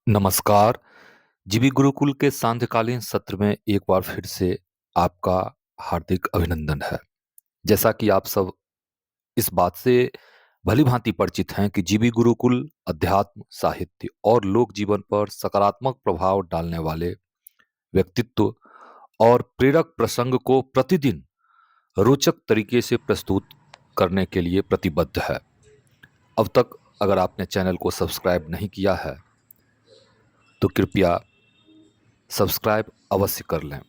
नमस्कार। जीवी गुरुकुल के सांध्यकालीन सत्र में एक बार फिर से आपका हार्दिक अभिनंदन है। जैसा कि आप सब इस बात से भली-भांति परिचित हैं कि जीवी गुरुकुल अध्यात्म, साहित्य और लोक जीवन पर सकारात्मक प्रभाव डालने वाले व्यक्तित्व और प्रेरक प्रसंग को प्रतिदिन रोचक तरीके से प्रस्तुत करने के लिए प्रतिबद्ध है। अब तक अगर आपने चैनल को सब्सक्राइब नहीं किया है, तो कृपया सब्सक्राइब अवश्य कर लें।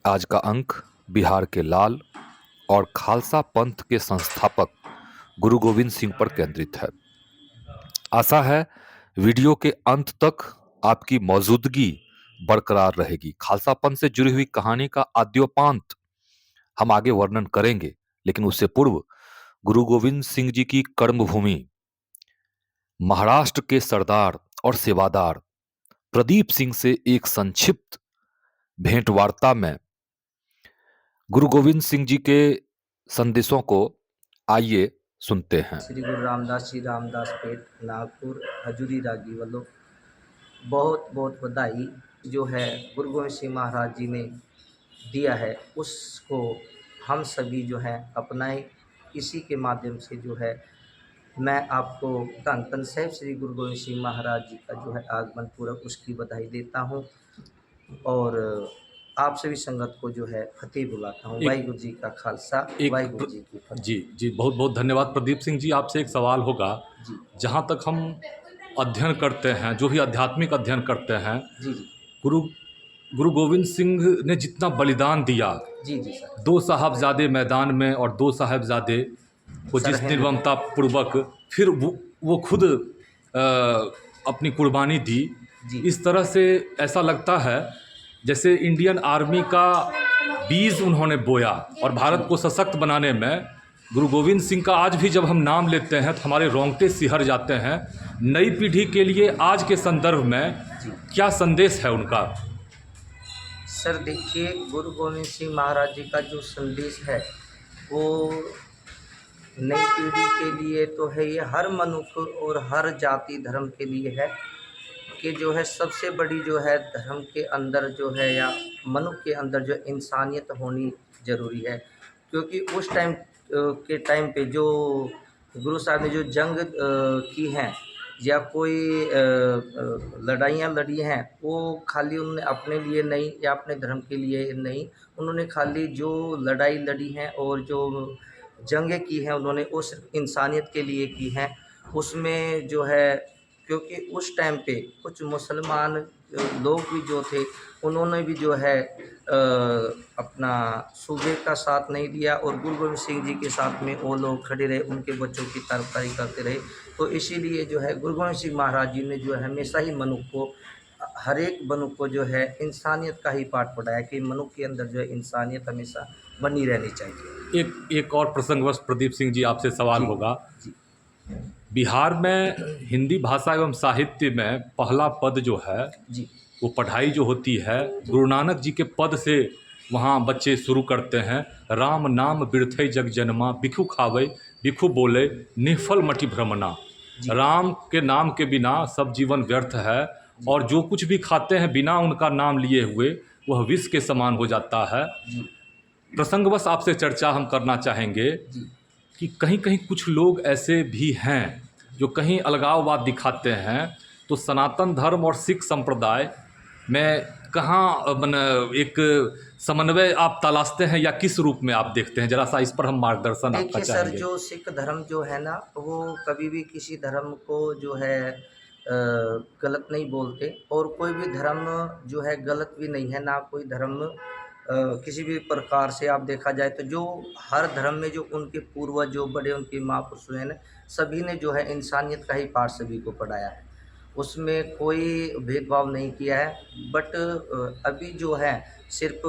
आज का अंक बिहार के लाल और खालसा पंथ के संस्थापक गुरु गोविंद सिंह पर केंद्रित है। आशा है वीडियो के अंत तक आपकी मौजूदगी बरकरार रहेगी। खालसा पंथ से जुड़ी हुई कहानी का आद्योपांत हम आगे वर्णन करेंगे, लेकिन उससे पूर्व गुरु गोविंद सिंह जी की कर्मभूमि महाराष्ट्र के सरदार और सेवादार प्रदीप सिंह से एक संक्षिप्त भेंटवार्ता में गुरु गोविंद सिंह जी के संदेशों को आइए सुनते हैं। श्री गुरु रामदास जी रामदास पेट नागपुर हजूरी रागी वालों बहुत बहुत बधाई। जो है गुरु गोविंद सिंह महाराज जी ने दिया है उसको हम सभी जो है अपनाए। इसी के माध्यम से जो है मैं आपको धन धन साहिब श्री गुरु गोविंद सिंह महाराज जी का जो है आगमन पूर्वक उसकी बधाई देता हूँ और आप सभी संगत को जो है फतेह बुलाता हूँ। वाहिगुरु जी का खालसा, वाहिगुरु जी की फतेह। जी जी, बहुत बहुत धन्यवाद प्रदीप सिंह जी। आपसे एक सवाल होगा। जी जहाँ तक हम अध्ययन करते हैं, जो भी आध्यात्मिक अध्ययन करते हैं, जी जी गुरु गुरु गोविंद सिंह ने जितना बलिदान दिया, जी जी सर। 2 साहबजादे मैदान में और 2 साहबजादे को जिस सरहद। निर्ममता पूर्वक फिर वो खुद अपनी कुर्बानी दी, जी इस तरह से ऐसा लगता है जैसे इंडियन आर्मी का बीज उन्होंने बोया और भारत को सशक्त बनाने में गुरु गोविंद सिंह का आज भी जब हम नाम लेते हैं तो हमारे रोंगटे सिहर जाते हैं। नई पीढ़ी के लिए आज के संदर्भ में क्या संदेश है उनका? सर देखिए, गुरु गोविंद सिंह महाराज जी का जो संदेश है वो नई पीढ़ी के लिए तो है, ये हर मनुष्य और हर जाति धर्म के लिए है कि जो है सबसे बड़ी जो है धर्म के अंदर जो है या मनुष्य के अंदर जो इंसानियत होनी ज़रूरी है। क्योंकि उस टाइम पे जो गुरु साहब ने जो जंग की हैं या कोई लड़ाइयाँ लड़ी हैं, वो खाली उन्होंने अपने लिए नहीं या अपने धर्म के लिए नहीं, उन्होंने खाली जो लड़ाई लड़ी हैं और जो जंगें की हैं उन्होंने वो सिर्फ इंसानियत के लिए की हैं। उसमें जो है क्योंकि उस टाइम पे कुछ मुसलमान लोग भी जो थे उन्होंने भी जो है अपना सूबे का साथ नहीं दिया और गुरु गोविंद सिंह जी के साथ में वो लोग खड़े रहे, उनके बच्चों की तरफदारी करते रहे। तो इसीलिए जो है गुरु गोविंद सिंह महाराज जी ने जो है हमेशा ही मनुष्य को, हर एक मनुष्य को जो है इंसानियत का ही पाठ पढ़ाया कि मनुष्य के अंदर जो है इंसानियत हमेशा बनी रहनी चाहिए। एक और प्रसंगवश प्रदीप सिंह जी आपसे सवाल होगा। जी बिहार में हिंदी भाषा एवं साहित्य में पहला पद जो है जी वो पढ़ाई जो होती है गुरु नानक जी के पद से वहाँ बच्चे शुरू करते हैं। राम नाम बिरथै जग जनमा, बिखु खावे बिखु बोले, निफल मटी भ्रमना। राम के नाम के बिना सब जीवन व्यर्थ है और जो कुछ भी खाते हैं बिना उनका नाम लिए हुए वह विष के समान हो जाता है। प्रसंगवश आपसे चर्चा हम करना चाहेंगे कि कहीं कहीं कुछ लोग ऐसे भी हैं जो कहीं अलगाववाद दिखाते हैं, तो सनातन धर्म और सिख संप्रदाय में कहाँ एक समन्वय आप तलाशते हैं या किस रूप में आप देखते हैं? जरा सा इस पर हम मार्गदर्शन आपका देखिए सर, चाहेंगे। जो सिख धर्म जो है ना वो कभी भी किसी धर्म को जो है गलत नहीं बोलते और कोई भी धर्म जो है गलत भी नहीं है, ना कोई धर्म किसी भी प्रकार से आप देखा जाए तो जो हर धर्म में जो उनके पूर्वज जो बड़े उनके महापुरुष हैं ना, सभी ने जो है इंसानियत का ही पाठ सभी को पढ़ाया है, उसमें कोई भेदभाव नहीं किया है। बट अभी जो है सिर्फ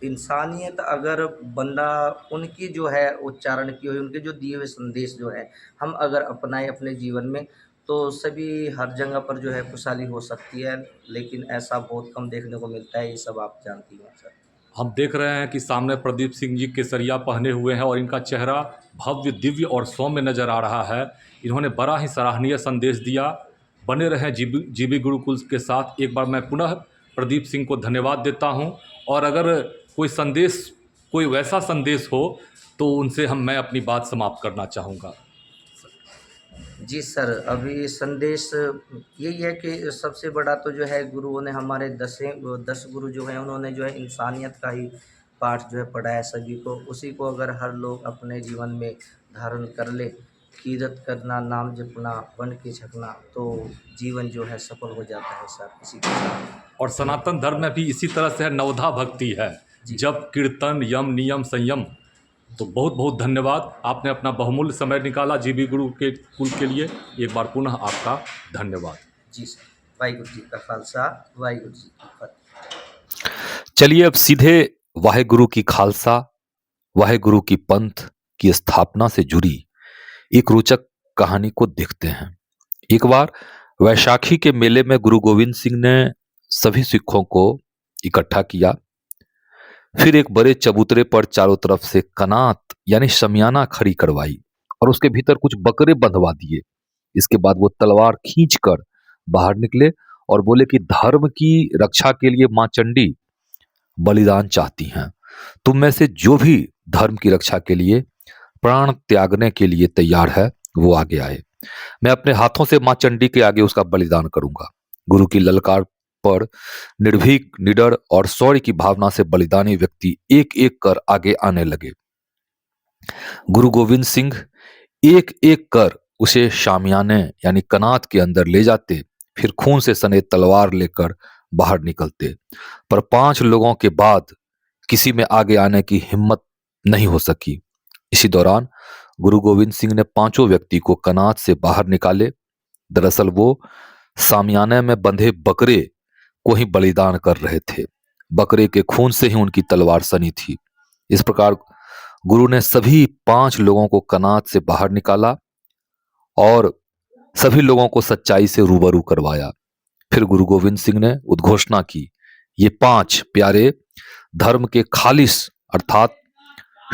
इंसानियत अगर बंदा उनकी जो है उच्चारण की हुई, उनके जो दिए हुए संदेश जो है हम अगर अपनाएं अपने जीवन में तो सभी हर जगह पर जो है खुशहाली हो सकती है। लेकिन ऐसा बहुत कम देखने को मिलता है, ये सब आप जानती हैं सर। हम देख रहे हैं कि सामने प्रदीप सिंह जी केसरिया पहने हुए हैं और इनका चेहरा भव्य, दिव्य और सौम्य नज़र आ रहा है। इन्होंने बड़ा ही सराहनीय संदेश दिया बने रहें जीबी गुरुकुल के साथ। एक बार मैं पुनः प्रदीप सिंह को धन्यवाद देता हूं, और अगर कोई वैसा संदेश हो तो उनसे मैं अपनी बात समाप्त करना चाहूँगा। जी सर, अभी संदेश यही है कि सबसे बड़ा तो जो है गुरुओं ने हमारे 10 गुरु जो हैं उन्होंने जो है इंसानियत का ही पाठ जो है पढ़ाया सभी को। उसी को अगर हर लोग अपने जीवन में धारण कर ले, कीरत करना, नाम जपना, बन के छकना, तो जीवन जो है सफल हो जाता है सर इसी के साथ। और सनातन धर्म में भी इसी तरह से नवधा भक्ति है, जी। जप कीर्तन यम नियम संयम। तो बहुत बहुत धन्यवाद, आपने अपना बहुमूल्य समय निकाला जीबी गुरु के कुल के लिए। एक बार पुनः आपका धन्यवाद। जी सर, वाहिगुरु जी का खालसा, वाहिगुरु जी की फतेह। चलिए अब सीधे वाहेगुरु की खालसा, वाहेगुरु की पंथ की स्थापना से जुड़ी एक रोचक कहानी को देखते हैं। एक बार वैशाखी के मेले में गुरु गोविंद सिंह ने सभी सिखों को इकट्ठा किया। फिर एक बड़े चबूतरे पर चारों तरफ से कनात यानी शमियाना खड़ी करवाई और उसके भीतर कुछ बकरे बंधवा दिए। इसके बाद वो तलवार खींचकर बाहर निकले और बोले कि धर्म की रक्षा के लिए मां चंडी बलिदान चाहती हैं। तुम में से जो भी धर्म की रक्षा के लिए प्राण त्यागने के लिए तैयार है वो आगे आए। मैं अपने हाथों से मां चंडी के आगे उसका बलिदान करूंगा। गुरु की ललकार पर निर्भीक, निडर और शौर्य की भावना से बलिदानी व्यक्ति एक एक कर आगे आने लगे। गुरु गोविंद सिंह एक एक कर उसे शामियाने यानी कनात के अंदर ले जाते, फिर खून से सने तलवार लेकर बाहर निकलते। पर 5 लोगों के बाद किसी में आगे आने की हिम्मत नहीं हो सकी। इसी दौरान गुरु गोविंद सिंह ने 5 व्यक्ति को कनात से बाहर निकाले। दरअसल वो सामियाने में बंधे बकरे को ही बलिदान कर रहे थे। बकरे के खून से ही उनकी तलवार सनी थी। इस प्रकार गुरु ने सभी 5 लोगों को कनात से बाहर निकाला और सभी लोगों को सच्चाई से रूबरू करवाया। फिर गुरु गोविंद सिंह ने उद्घोषणा की, ये 5 प्यारे धर्म के खालिस अर्थात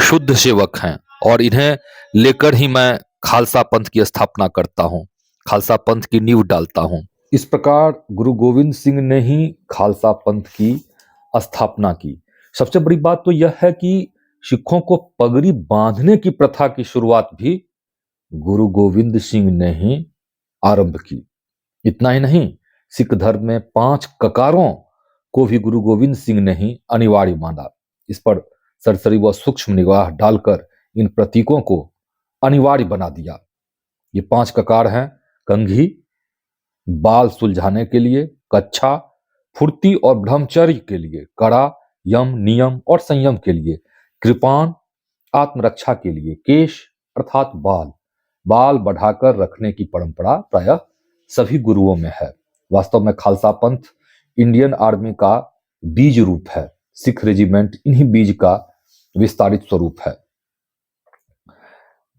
शुद्ध सेवक हैं और इन्हें लेकर ही मैं खालसा पंथ की स्थापना करता हूं, खालसा पंथ की नींव डालता हूं। इस प्रकार गुरु गोविंद सिंह ने ही खालसा पंथ की स्थापना की। सबसे बड़ी बात तो यह है कि सिखों को पगड़ी बांधने की प्रथा की शुरुआत भी गुरु गोविंद सिंह ने ही आरंभ की। इतना ही नहीं, सिख धर्म में 5 ककारों को भी गुरु गोविंद सिंह ने ही अनिवार्य माना। इस पर सरसरी व सूक्ष्म निगाह डालकर इन प्रतीकों को अनिवार्य बना दिया। ये 5 ककार हैं: कंघी बाल सुलझाने के लिए, कच्छा फुर्ती और ब्रह्मचर्य के लिए, कड़ा यम नियम और संयम के लिए, कृपाण आत्मरक्षा के लिए, केश अर्थात बाल बढ़ाकर रखने की परंपरा प्रायः सभी गुरुओं में है। वास्तव में खालसा पंथ इंडियन आर्मी का बीज रूप है। सिख रेजिमेंट इन्हीं बीज का विस्तारित स्वरूप है।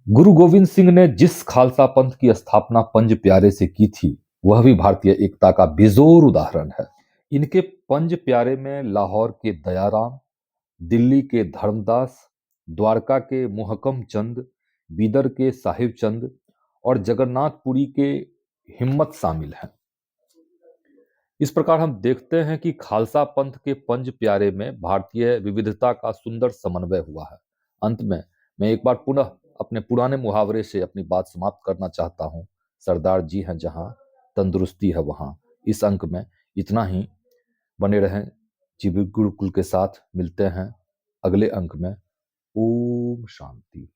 गुरु गोविंद सिंह ने जिस खालसा पंथ की स्थापना पंज प्यारे से की थी, वह भी भारतीय एकता का बेजोर उदाहरण है। इनके पंज प्यारे में लाहौर के दयाराम, दिल्ली के धर्मदास, द्वारका के मुहकम चंद, बीदर के साहिब चंद और जगन्नाथपुरी के हिम्मत शामिल हैं। इस प्रकार हम देखते हैं कि खालसा पंथ के पंज प्यारे में भारतीय विविधता का सुंदर समन्वय हुआ है। अंत में मैं एक बार पुनः अपने पुराने मुहावरे से अपनी बात समाप्त करना चाहता हूं, सरदार जी हैं जहां, तंदुरुस्ती है वहां। इस अंक में इतना ही। बने रहें जीवी गुरुकुल के साथ। मिलते हैं अगले अंक में। ओम शांति।